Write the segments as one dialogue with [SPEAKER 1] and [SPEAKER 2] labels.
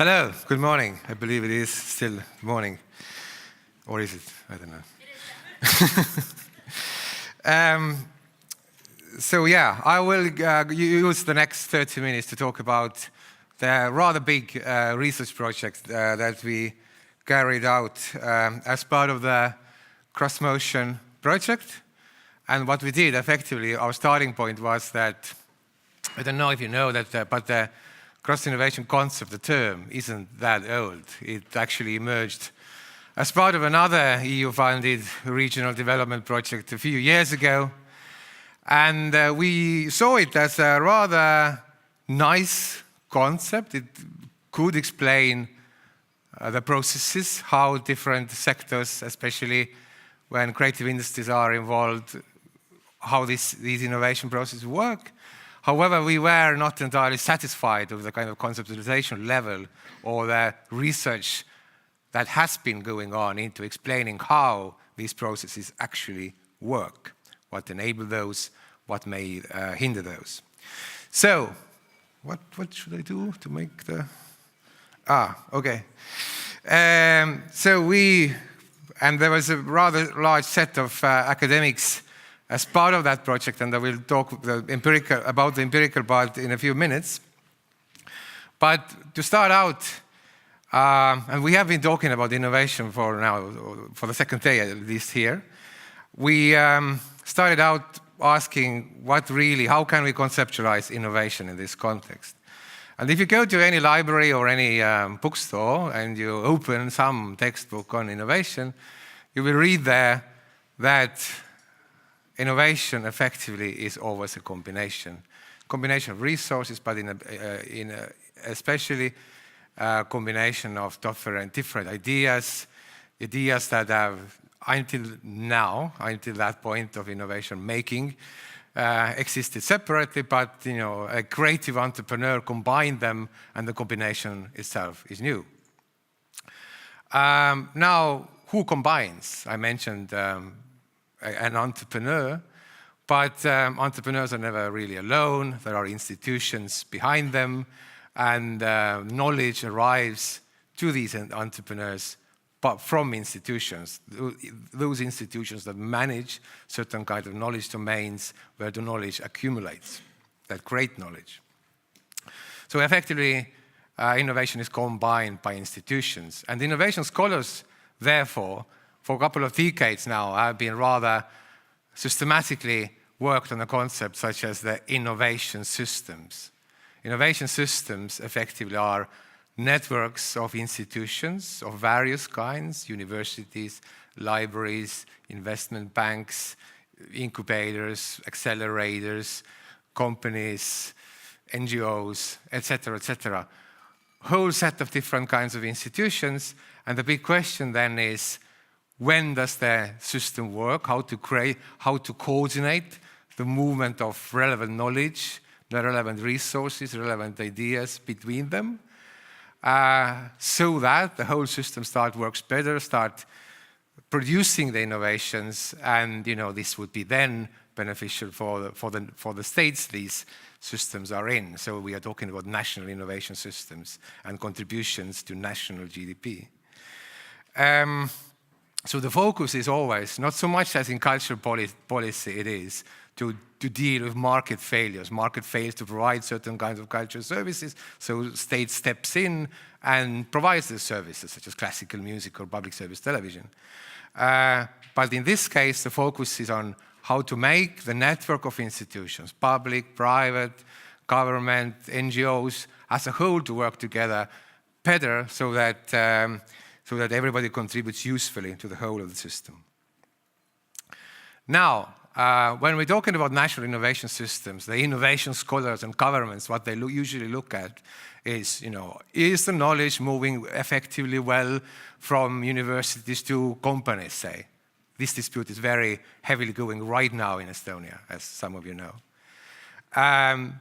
[SPEAKER 1] Hello, good morning. I believe it is still morning. Or is it? I don't know. I will use the next 30 minutes to talk about the rather big research project that we carried out as part of the cross-motion project. And what we did effectively, our starting point was that, I don't know if you know that, but the cross-innovation concept, the term, isn't that old. It actually emerged as part of another EU-funded regional development project a few years ago. And we saw it as a rather nice concept. It could explain the processes, how different sectors, especially when creative industries are involved, how these innovation processes work. However, we were not entirely satisfied with the kind of conceptualization level or the research that has been going on into explaining how these processes actually work, what enable those, what may hinder those. So, what should I do to make the... okay. And there was a rather large set of academics as part of that project, and I will talk about the empirical part in a few minutes. But to start out, and we have been talking about innovation for the second day at least here, we started out asking how can we conceptualize innovation in this context? And if you go to any library or any bookstore and you open some textbook on innovation, you will read there that innovation effectively is always a combination of resources, but especially a combination of different ideas that have until that point of innovation making, existed separately, but a creative entrepreneur combined them, and the combination itself is new. Now, who combines? I mentioned an entrepreneur, but entrepreneurs are never really alone. There are institutions behind them, and knowledge arrives to these entrepreneurs but from institutions, those institutions that manage certain kind of knowledge domains where the knowledge accumulates, that create knowledge. So effectively, innovation is combined by institutions. And innovation scholars, therefore, for a couple of decades now, have been rather systematically worked on a concept such as the innovation systems. Innovation systems effectively are networks of institutions of various kinds, universities, libraries, investment banks, incubators, accelerators, companies, NGOs, etc., whole set of different kinds of institutions. And the big question then is, when does the system work? How to coordinate the movement of relevant knowledge, the relevant resources, relevant ideas between them, so that the whole system works better, start producing the innovations, and this would be then beneficial for the states these systems are in. So we are talking about national innovation systems and contributions to national GDP. So the focus is always, not so much as in cultural policy it is, to deal with market failures. Market fails to provide certain kinds of cultural services, so state steps in and provides the services, such as classical music or public service television. But in this case, the focus is on how to make the network of institutions, public, private, government, NGOs, as a whole to work together better so that everybody contributes usefully to the whole of the system. Now, when we're talking about national innovation systems, the innovation scholars and governments, what they usually look at is, is the knowledge moving effectively well from universities to companies, say? This dispute is very heavily going right now in Estonia, as some of you know. And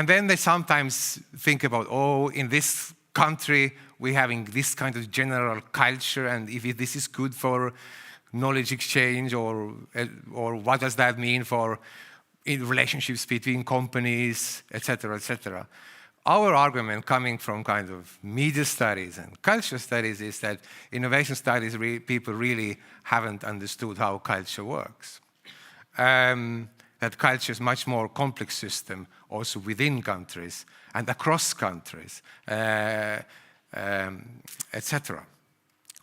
[SPEAKER 1] then they sometimes think about, in this country, we're having this kind of general culture, and if this is good for knowledge exchange, or what does that mean for relationships between companies, etc., etc. our argument coming from kind of media studies and culture studies is that innovation studies people really haven't understood how culture works. That culture is much more complex system also within countries and across countries, etc.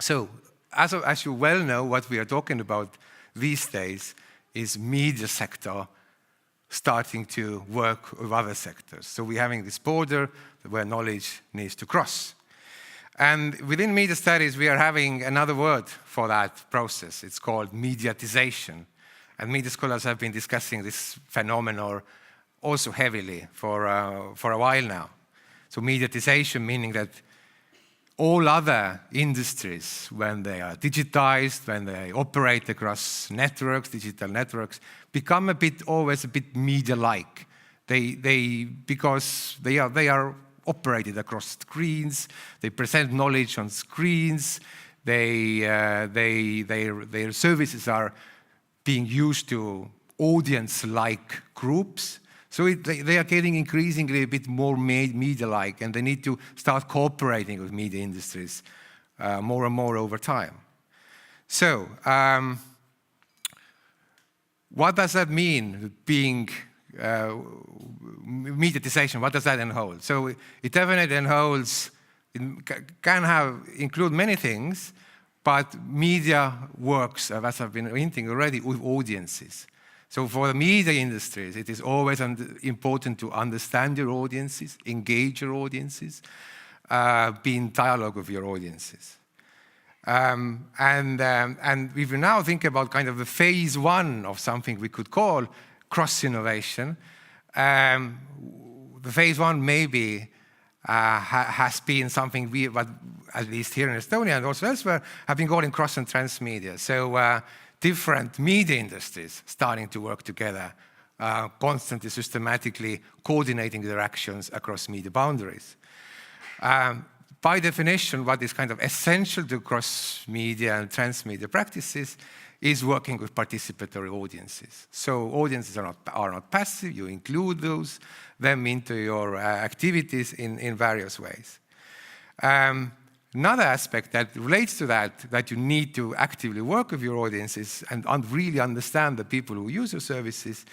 [SPEAKER 1] So, as you well know, what we are talking about these days is media sector starting to work with other sectors. So we're having this border where knowledge needs to cross. And within media studies, we are having another word for that process. It's called mediatization. And media scholars have been discussing this phenomenon also heavily for a while now. So mediatization meaning that all other industries, when they are digitized, when they operate across networks, digital networks, become always a bit media-like. Because they are operated across screens, they present knowledge on screens, their services are being used to audience-like groups. So they are getting increasingly a bit more media-like, and they need to start cooperating with media industries more and more over time. So what does that mean, being mediatization? What does that entail? So it definitely can include many things, but media works, as I've been hinting already, with audiences. So for the media industries, it is always important to understand your audiences, engage your audiences, be in dialogue with your audiences. And if we now think about kind of the phase one of something we could call cross-innovation, the phase one maybe has been something but at least here in Estonia and also elsewhere, have been calling cross and transmedia. So different media industries starting to work together, constantly, systematically coordinating their actions across media boundaries. By definition, what is kind of essential to cross-media and transmedia practices is working with participatory audiences. So audiences are not passive, you include them into your activities in various ways. Another aspect that relates to that you need to actively work with your audiences and really understand the people who use your services,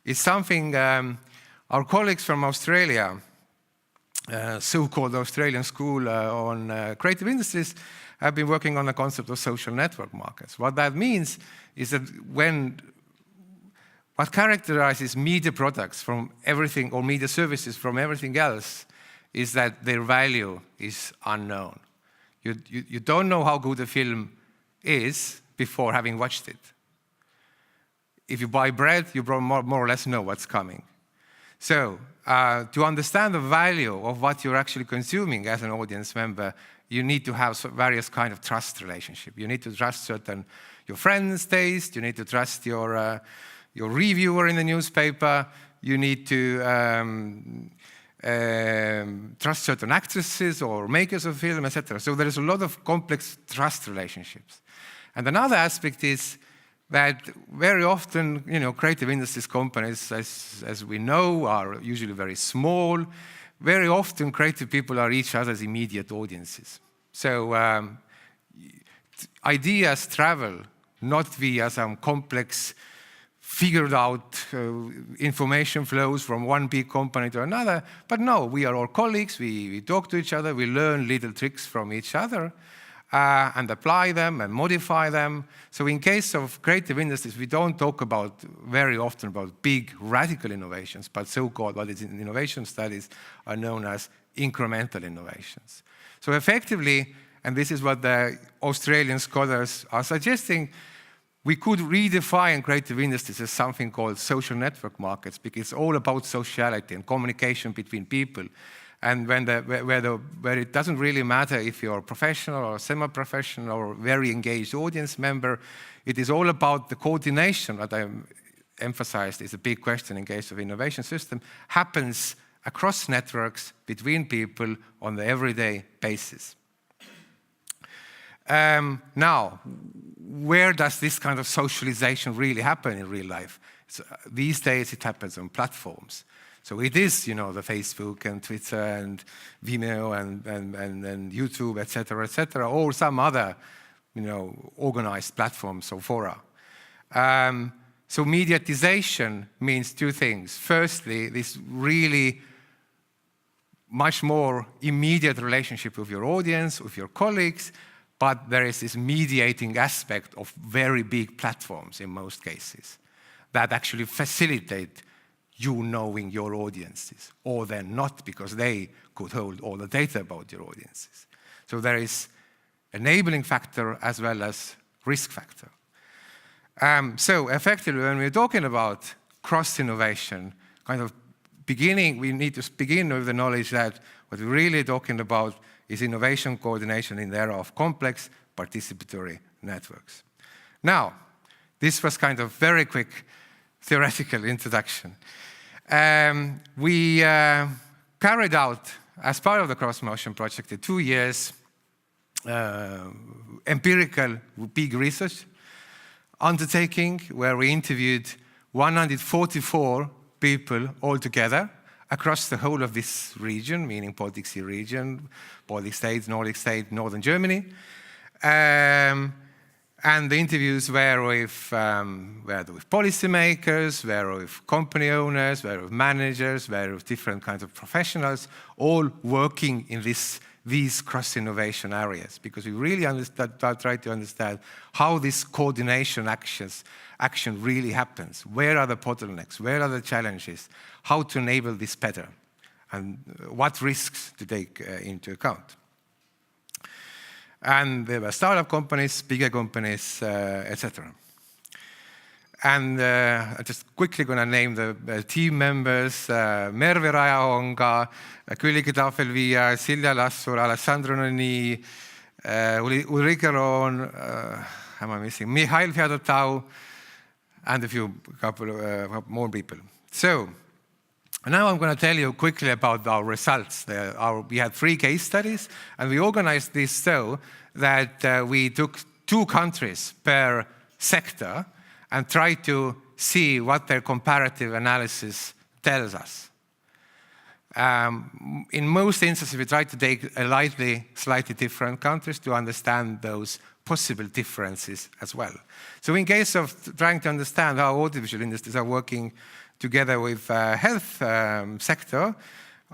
[SPEAKER 1] is something our colleagues from Australia, so-called Australian School on Creative Industries, have been working on the concept of social network markets. What that means is that what characterizes media products from everything, or media services from everything else, is that their value is unknown. You don't know how good a film is before having watched it. If you buy bread, you more or less know what's coming. So to understand the value of what you're actually consuming as an audience member, you need to have various kind of trust relationship. You need to trust your friend's taste. You need to trust your reviewer in the newspaper. You need to trust certain actresses or makers of film, etc. So there is a lot of complex trust relationships. And another aspect is that very often, creative industries companies, as we know, are usually very small. Very often, creative people are each other's immediate audiences. So ideas travel not via some complex, figured out information flows from one big company to another, but no, we are all colleagues, we talk to each other, we learn little tricks from each other, and apply them and modify them. So in case of creative industries, we don't talk very often about big radical innovations, but so-called, what is in innovation studies are known as incremental innovations. So effectively, and this is what the Australian scholars are suggesting, we could redefine creative industries as something called social network markets, because it's all about sociality and communication between people. And where it doesn't really matter if you're a professional or semi-professional or very engaged audience member, it is all about the coordination that I emphasized is a big question in case of innovation system, happens across networks between people on the everyday basis. Now, where does this kind of socialization really happen in real life? These days it happens on platforms. So it is, the Facebook and Twitter and Vimeo and YouTube, etc., or some other, organized platforms or fora. So mediatization means two things. Firstly, this really much more immediate relationship with your audience, with your colleagues, but there is this mediating aspect of very big platforms in most cases that actually facilitate you knowing your audiences, or they're not because they could hold all the data about your audiences. So there is enabling factor as well as risk factor. So effectively, when we're talking about cross-innovation, we need to begin with the knowledge that what we're really talking about is innovation coordination in the era of complex participatory networks. Now, this was kind of very quick theoretical introduction. We carried out, as part of the cross-motion project, a 2 years empirical big research undertaking where we interviewed 144 people altogether across the whole of this region, meaning Baltic Sea region, Baltic states, Nordic state, northern Germany. And the interviews were with policymakers, were with company owners, were with managers, were with different kinds of professionals, all working in these cross-innovation areas, because we really try to understand how this coordination action really happens. Where are the bottlenecks? Where are the challenges? How to enable this better? And what risks to take into account? And there were startup companies, bigger companies, etc. And I'm just quickly going to name the team members: Merve Rajahonga, Külliki Tahvel-Viia, Silja Lassur, Alessandro Noni, Ulrike Roon, am I missing? Mihhail Fjodorov, and a couple more people. So now I'm going to tell you quickly about our results. We had 3 case studies, and we organized this so that we took 2 countries per sector and try to see what their comparative analysis tells us. In most instances, we try to take slightly different countries to understand those possible differences as well. So in case of trying to understand how audiovisual industries are working together with health sector,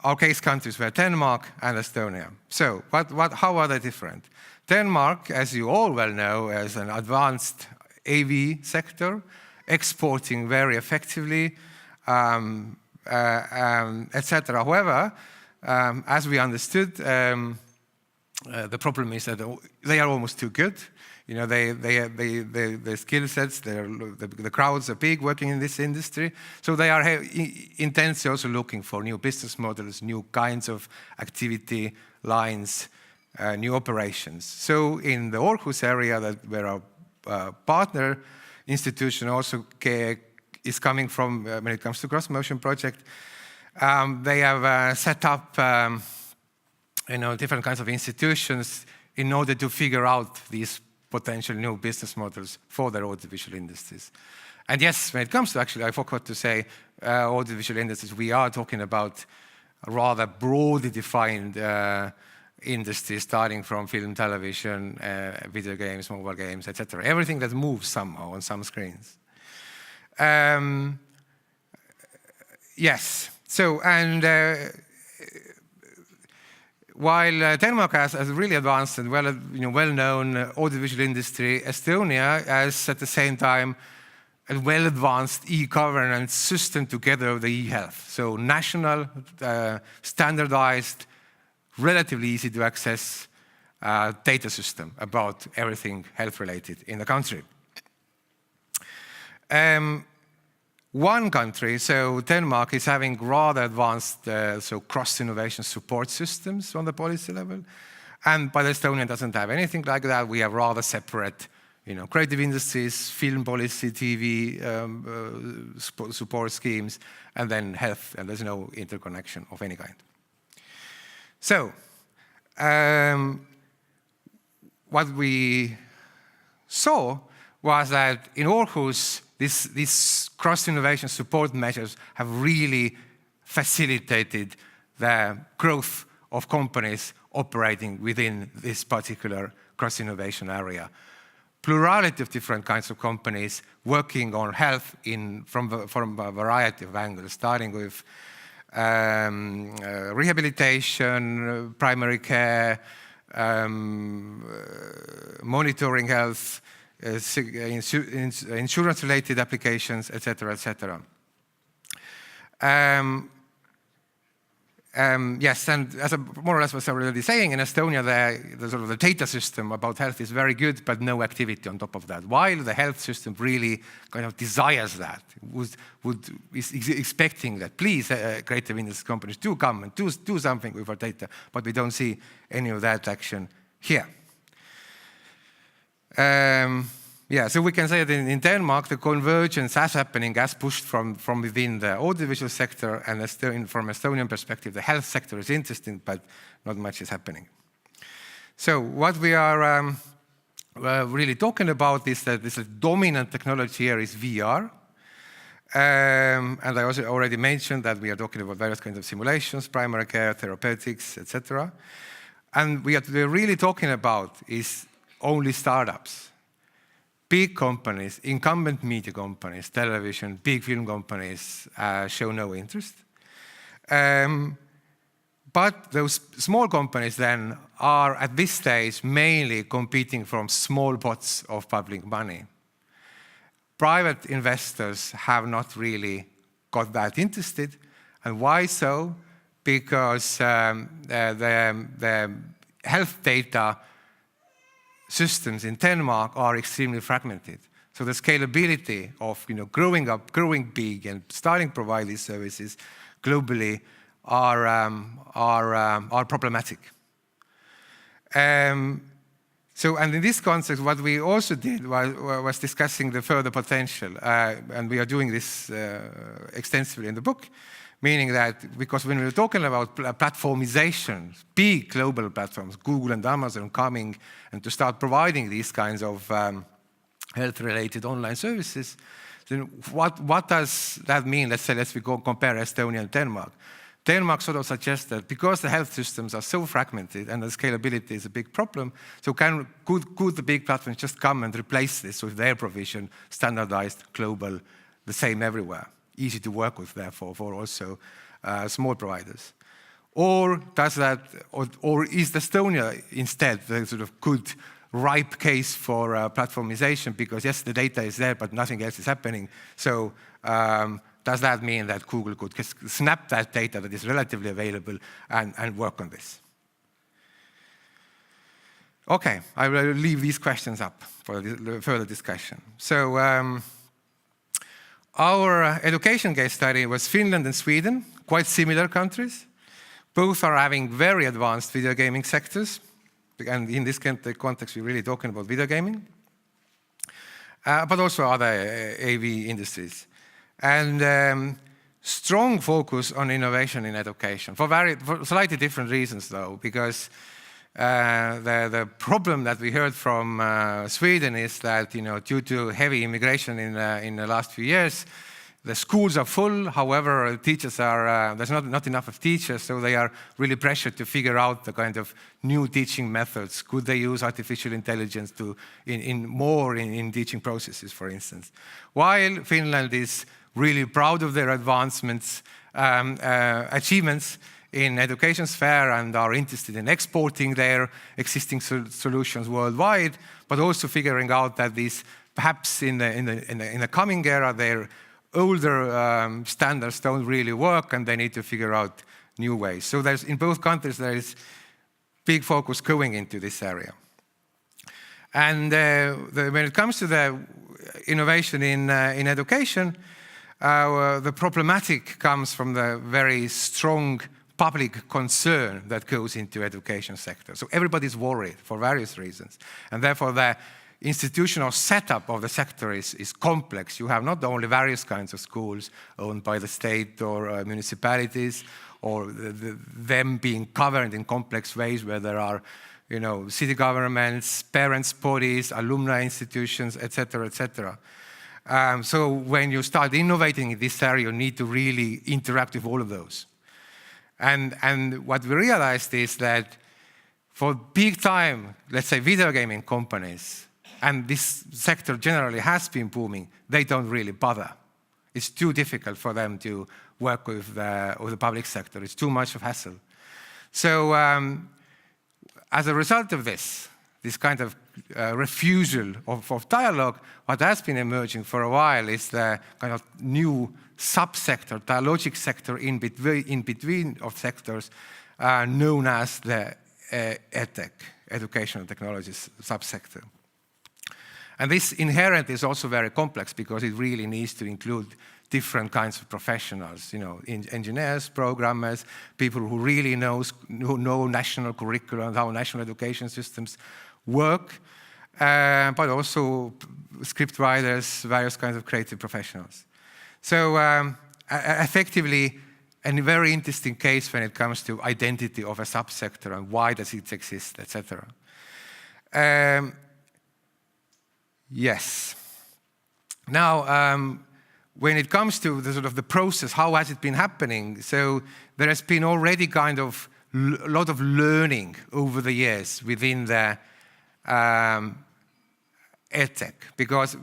[SPEAKER 1] our case countries were Denmark and Estonia. So how are they different? Denmark, as you all well know, is an advanced AV sector, exporting very effectively, etc. However, as we understood, the problem is that they are almost too good. Their skill sets, the crowds are big working in this industry, so they are intensely also looking for new business models, new kinds of activity lines, new operations. So in the Aarhus area, where our partner institution also is coming from when it comes to cross-motion project, they have set up different kinds of institutions in order to figure out these potential new business models for their audiovisual industries. And yes, when it comes to, actually, I forgot to say, audiovisual industries, we are talking about a rather broadly defined industry, starting from film, television, video games, mobile games, etc. Everything that moves somehow on some screens. Yes. So, and while Denmark has a really advanced and well-known audiovisual industry, Estonia has at the same time a well-advanced e-governance system together with the e-health. So national, standardized, relatively easy to access data system about everything health-related in the country. One country, so Denmark, is having rather advanced cross-innovation support systems on the policy level, but Estonia doesn't have anything like that. We have rather separate, creative industries, film policy, TV support schemes, and then health, and there's no interconnection of any kind. So, what we saw was that in Aarhus, these cross-innovation support measures have really facilitated the growth of companies operating within this particular cross-innovation area. Plurality of different kinds of companies working on health from a variety of angles, starting with rehabilitation, primary care, monitoring health, insurance-related applications, etc., etc. Yes, and as more or less was already saying, in Estonia, the sort of the data system about health is very good, but no activity on top of that. While the health system really kind of desires that, is expecting that, please, creative industry companies do come and do something with our data, but we don't see any of that action here. Yeah, so we can say that in Denmark, the convergence is happening as pushed from within the audiovisual sector, and from Estonian perspective, the health sector is interesting, but not much is happening. So what we are really talking about is that this dominant technology here is VR. And I also already mentioned that we are talking about various kinds of simulations, primary care, therapeutics, etc. And what we're really talking about is only startups. Big companies, incumbent media companies, television, big film companies show no interest. But those small companies then are at this stage mainly competing from small pots of public money. Private investors have not really got that interested. And why so? Because the health data systems in Denmark are extremely fragmented. So the scalability of growing big and starting to provide these services globally are problematic. And in this context, what we also did was discussing the further potential, and we are doing this extensively in the book, meaning that because when we're talking about platformization, big global platforms, Google and Amazon coming and to start providing these kinds of health-related online services, then what does that mean? Let's go compare Estonia and Denmark. Denmark sort of suggests that because the health systems are so fragmented and the scalability is a big problem, so could the big platforms just come and replace this with their provision, standardized, global, the same everywhere? Easy to work with, therefore, for also small providers. Or is Estonia instead the sort of good, ripe case for platformization? Because yes, the data is there, but nothing else is happening. So does that mean that Google could snap that data that is relatively available and work on this? Okay, I will leave these questions up for further discussion. So our education case study was Finland and Sweden, quite similar countries. Both are having very advanced video gaming sectors. And in this context, we're really talking about video gaming, but also other AV industries. And strong focus on innovation in education for slightly different reasons, though, because the problem that we heard from Sweden is that, due to heavy immigration in the last few years, the schools are full. However, teachers there's not enough of teachers, so they are really pressured to figure out the kind of new teaching methods. Could they use artificial intelligence in teaching processes, for instance? While Finland is really proud of their achievements in education sphere and are interested in exporting their existing solutions worldwide, but also figuring out that these, perhaps in the coming era, their older standards don't really work and they need to figure out new ways. So in both countries, there is big focus going into this area. And when it comes to the innovation in education, the problematic comes from the very strong public concern that goes into education sector. So everybody's worried for various reasons. And therefore, the institutional setup of the sector is complex. You have not only various kinds of schools owned by the state or municipalities, or them being covered in complex ways where there are, city governments, parents' bodies, alumni institutions, etc., etc. So when you start innovating in this area, you need to really interact with all of those. And what we realized is that for big time, let's say video gaming companies, and this sector generally has been booming, they don't really bother. It's too difficult for them to work with the public sector. It's too much of hassle. So as a result of this kind of refusal of dialogue, what has been emerging for a while is the kind of new subsector, dialogic sector in between of sectors, known as the EdTech, educational technologies subsector. And this inherent is also very complex because it really needs to include different kinds of professionals, engineers, programmers, people who really know national curriculum, how national education systems work, but also script writers, various kinds of creative professionals. So effectively, a very interesting case when it comes to identity of a subsector and why does it exist, etc. Yes. Now, when it comes to the sort of the process, how has it been happening? So there has been already kind of a lot of learning over the years within the EdTech, because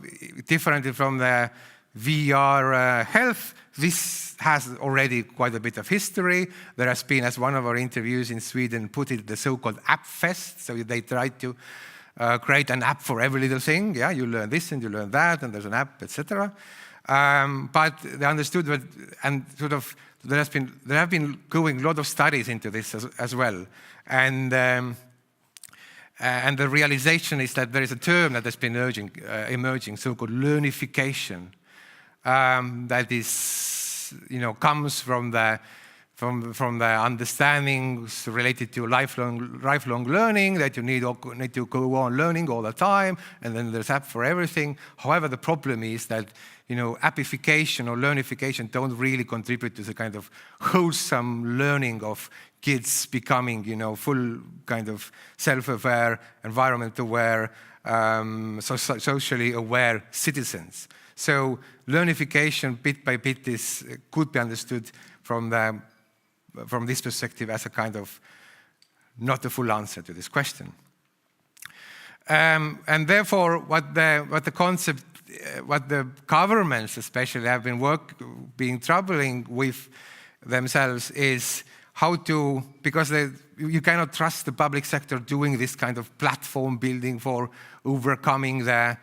[SPEAKER 1] differently from the VR health, this has already quite a bit of history. There has been, as one of our interviews in Sweden put it, the so-called App Fest. So they tried to create an app for every little thing. Yeah, you learn this and you learn that, and there's an app, etc. But they understood that, and sort of there have been going a lot of studies into this as well, and the realization is that there is a term that has been emerging, so-called learnification, that is, comes from the understandings related to lifelong learning, that you need to go on learning all the time, and then there's app for everything. However, the problem is that appification or learnification don't really contribute to the kind of wholesome learning of kids becoming, full kind of self-aware, environment-aware, socially aware citizens. So learnification, bit by bit, could be understood from this perspective as a kind of not a full answer to this question. And therefore, what the governments especially have been troubling with themselves is how to, because you cannot trust the public sector doing this kind of platform building for overcoming the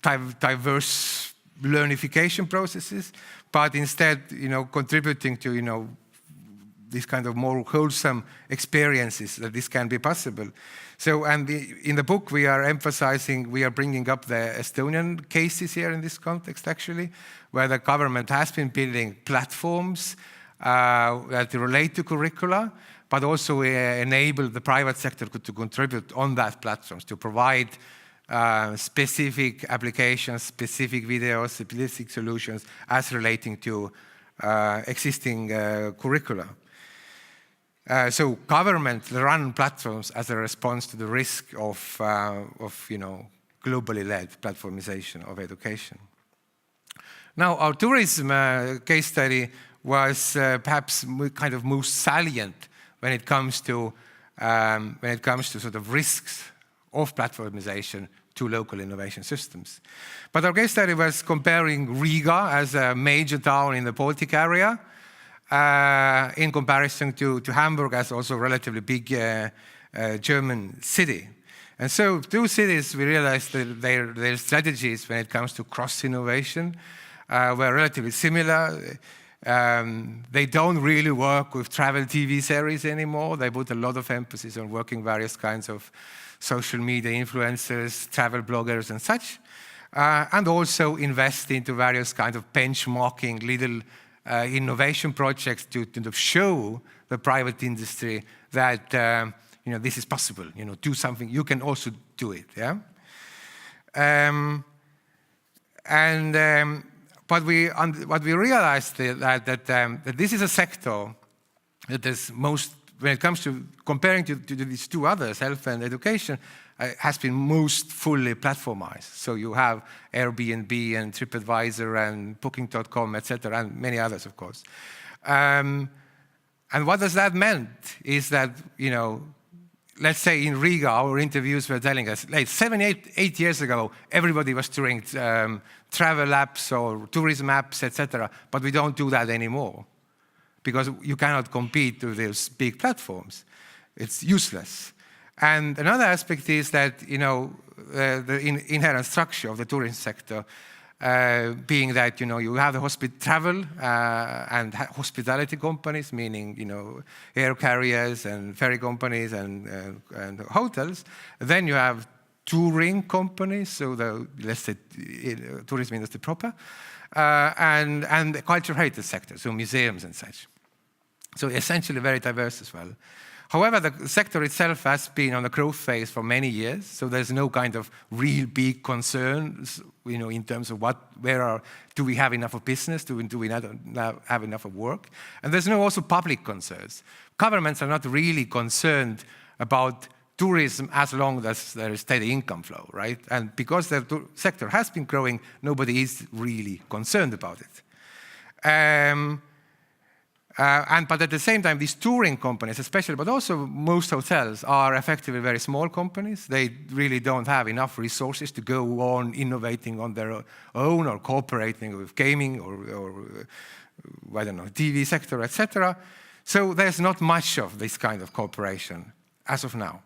[SPEAKER 1] diverse learnification processes, but instead, contributing to, these kind of more wholesome experiences that this can be possible. So, and in the book we are bringing up the Estonian cases here in this context actually, where the government has been building platforms that relate to curricula, but also enable the private sector to contribute on that platforms, to provide specific applications, specific videos, specific solutions as relating to existing curricula. So government run platforms as a response to the risk of globally led platformization of education. Now, our tourism case study was perhaps kind of most salient when it comes to sort of risks of platformization to local innovation systems. But our case study was comparing Riga as a major town in the Baltic area in comparison to Hamburg as also a relatively big German city. And so two cities, we realized that their strategies when it comes to cross-innovation were relatively similar. They don't really work with travel TV series anymore. They put a lot of emphasis on working various kinds of social media influencers, travel bloggers and such, and also invest into various kinds of benchmarking little innovation projects to show the private industry that this is possible. Do something. You can also do it. Yeah. But what we realized that this is a sector that is most when it comes to comparing to these two others, health and education, has been most fully platformized. So you have Airbnb and TripAdvisor and Booking.com, etc., and many others, of course. And what does that mean is that, let's say in Riga, our interviews were telling us, like 8 years ago, everybody was doing travel apps or tourism apps, etc., but we don't do that anymore because you cannot compete with those big platforms. It's useless. And another aspect is that, the inherent structure of the tourism sector, being that, you have the travel and hospitality companies, meaning, air carriers and ferry companies and hotels. Then you have touring companies, so let's say tourism industry proper, and the cultural heritage sector, so museums and such. So essentially very diverse as well. However, the sector itself has been on a growth phase for many years, so there's no kind of real big concerns, in terms of do we have enough of business, do we not have enough of work? And there's no also public concerns. Governments are not really concerned about tourism as long as there is steady income flow, right? And because the sector has been growing, nobody is really concerned about it. But at the same time, these touring companies especially, but also most hotels, are effectively very small companies. They really don't have enough resources to go on innovating on their own or cooperating with gaming or I don't know, TV sector, etc. So there's not much of this kind of cooperation as of now.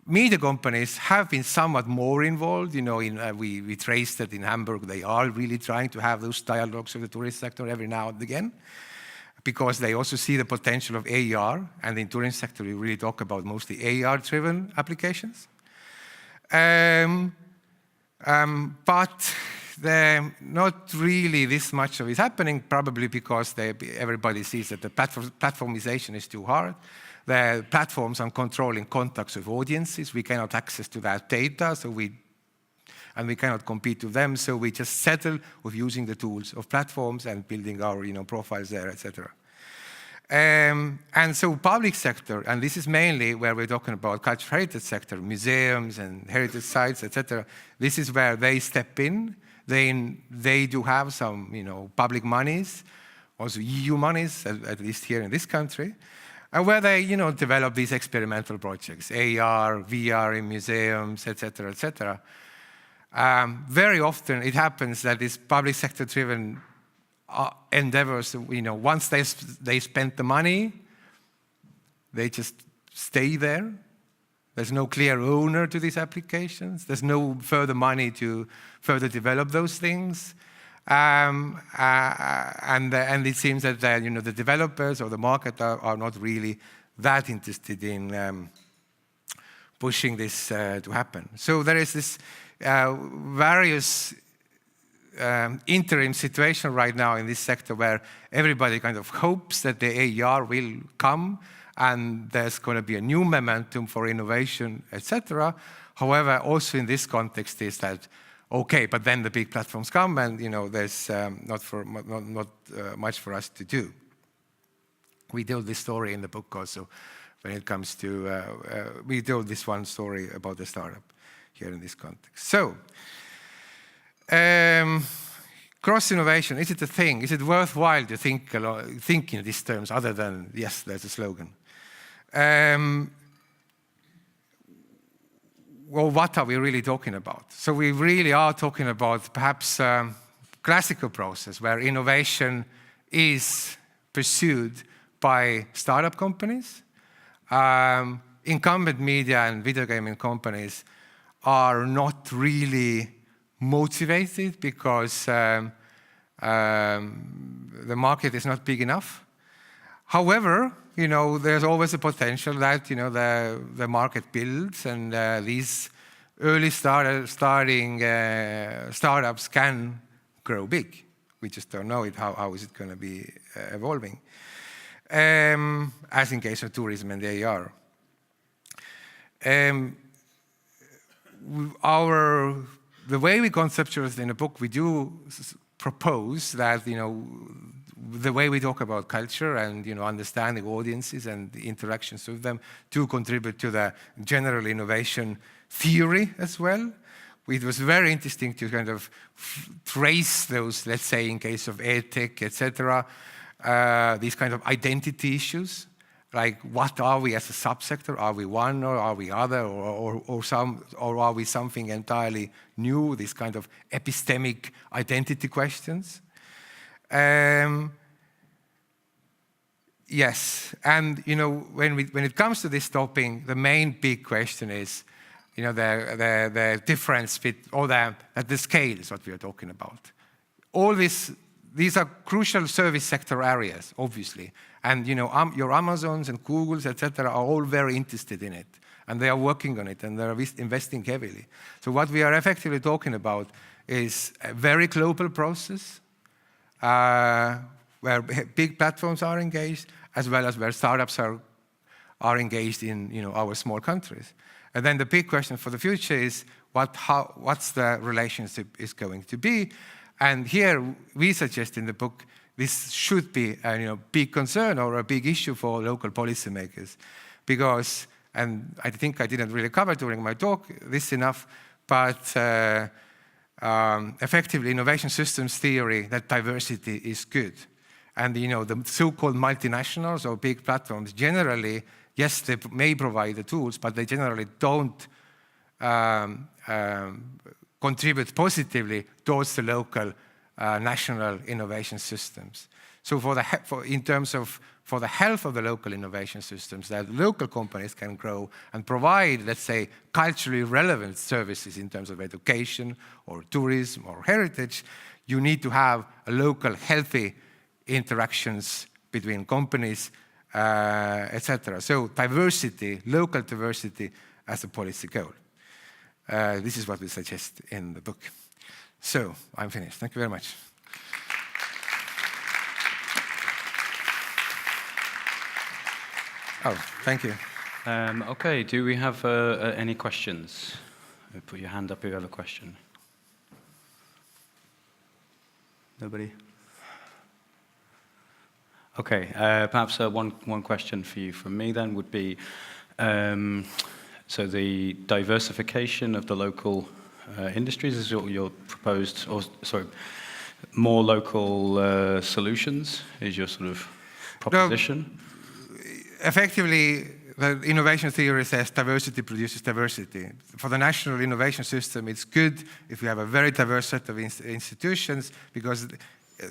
[SPEAKER 1] Media companies have been somewhat more involved. We traced that in Hamburg. They are really trying to have those dialogues with the tourist sector every now and again, because they also see the potential of AR, and in the tourism sector we really talk about mostly AR-driven applications. But not really this much of it happening, probably because everybody sees that the platformization is too hard. The platforms are controlling contacts with audiences. We cannot access to that data, and we cannot compete with them, so we just settle with using the tools of platforms and building our profiles there, etc. And so public sector, and this is mainly where we're talking about cultural heritage sector, museums and heritage sites, etc. This is where they step in. They do have some public monies, also EU monies, at least here in this country, and where they develop these experimental projects, AR, VR in museums, etc., etc. Very often it happens that these public sector-driven endeavors, once they spend the money, they just stay there. There's no clear owner to these applications. There's no further money to further develop those things. And it seems that the developers or the market are not really that interested in pushing this to happen. So there is this various interim situation right now in this sector where everybody kind of hopes that the AR will come and there's going to be a new momentum for innovation, etc. However, also in this context is that, okay, but then the big platforms come and there's not much for us to do. We told this story in the book also when it comes to, we told this one story about the startup here in this context. So, cross-innovation, is it a thing? Is it worthwhile to think in these terms other than, yes, there's a slogan? Well, what are we really talking about? So we really are talking about perhaps a classical process where innovation is pursued by startup companies. Incumbent media and video gaming companies are not really motivated because the market is not big enough. However, there's always a potential that the market builds, and these early startups can grow big. We just don't know how is it going to be evolving, as in case of tourism and the AR. The way we conceptualize in the book, we do propose that the way we talk about culture and understanding audiences and the interactions with them to contribute to the general innovation theory as well. It was very interesting to kind of trace those, let's say, in case of edtech, etc., these kind of identity issues, like what are we as a subsector? Are we one or are we other, or are we something entirely new? These kind of epistemic identity questions. Yes, and when it comes to this topic, the main big question is, the difference at the scale is what we are talking about. All these are crucial service sector areas, obviously, and your Amazons and Googles, etc., are all very interested in it, and they are working on it, and they are investing heavily. So what we are effectively talking about is a very global process, where big platforms are engaged, as well as where startups are engaged in our small countries. And then the big question for the future is what's the relationship is going to be. And here we suggest in the book this should be a big concern or a big issue for local policymakers, because, and I think I didn't really cover during my talk this enough, but effectively innovation systems theory that diversity is good. And the so-called multinationals or big platforms generally, yes, they may provide the tools, but they generally don't contribute positively towards the local national innovation systems. So for the health of the local innovation systems, that local companies can grow and provide, let's say, culturally relevant services in terms of education or tourism or heritage, you need to have a local healthy interactions between companies, etc. So diversity, local diversity as a policy goal. This is what we suggest in the book. So I'm finished. Thank you very much. Oh, thank you.
[SPEAKER 2] Okay, do we have any questions? Put your hand up if you have a question. Nobody? Okay, perhaps one question for you from me then would be, so the diversification of the local industries is your proposed, or sorry, more local solutions is your sort of proposition?
[SPEAKER 1] No, effectively, the innovation theory says diversity produces diversity. For the national innovation system, it's good if we have a very diverse set of institutions, because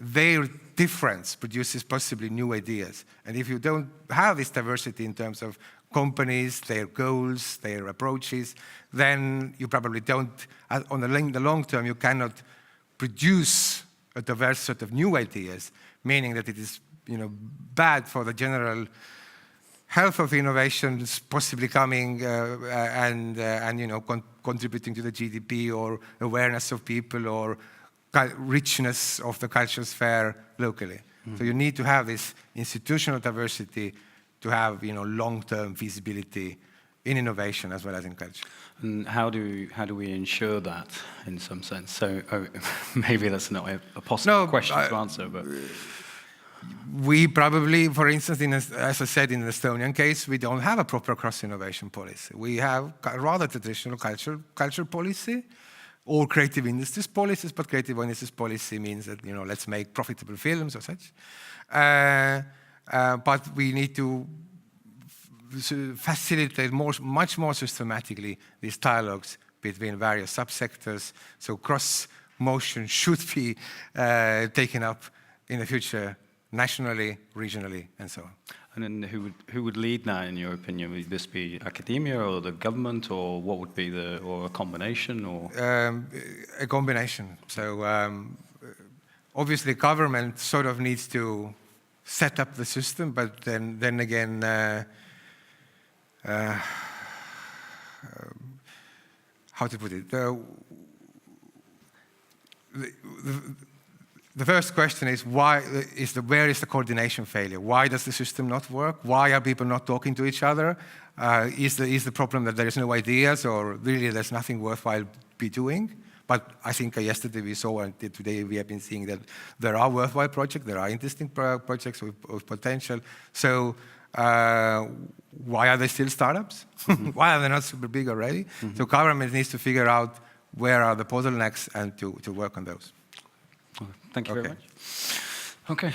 [SPEAKER 1] their difference produces possibly new ideas. And if you don't have this diversity in terms of companies, their goals, their approaches, then you probably don't, on the long term, you cannot produce a diverse set of new ideas, meaning that it is bad for the general health of innovations, possibly coming and contributing to the GDP or awareness of people or richness of the cultural sphere locally. So you need to have this institutional diversity to have long-term feasibility in innovation as well as in culture.
[SPEAKER 2] And how do we ensure that in some sense? So maybe that's not a possible question to answer, but
[SPEAKER 1] we probably, for instance, as I said, in the Estonian case, we don't have a proper cross-innovation policy. We have a rather traditional culture policy, or creative industries policies, but creative industries policy means that, let's make profitable films or such. But we need to facilitate much more systematically these dialogues between various subsectors. So cross-motion should be taken up in the future nationally, regionally, and so on.
[SPEAKER 2] And then who would lead that, in your opinion? Would this be academia or the government, or what would be or a combination, or?
[SPEAKER 1] A combination. So obviously government sort of needs to set up the system, but then again, how to put it? The first question is where is the coordination failure? Why does the system not work? Why are people not talking to each other? Is the problem that there is no ideas, or really there's nothing worthwhile be doing? But I think yesterday we saw, and today we have been seeing that there are worthwhile projects, there are interesting projects with potential. So why are they still startups? Why are they not super big already? So government needs to figure out where are the bottlenecks and to work on those.
[SPEAKER 2] Thank you very much. Okay.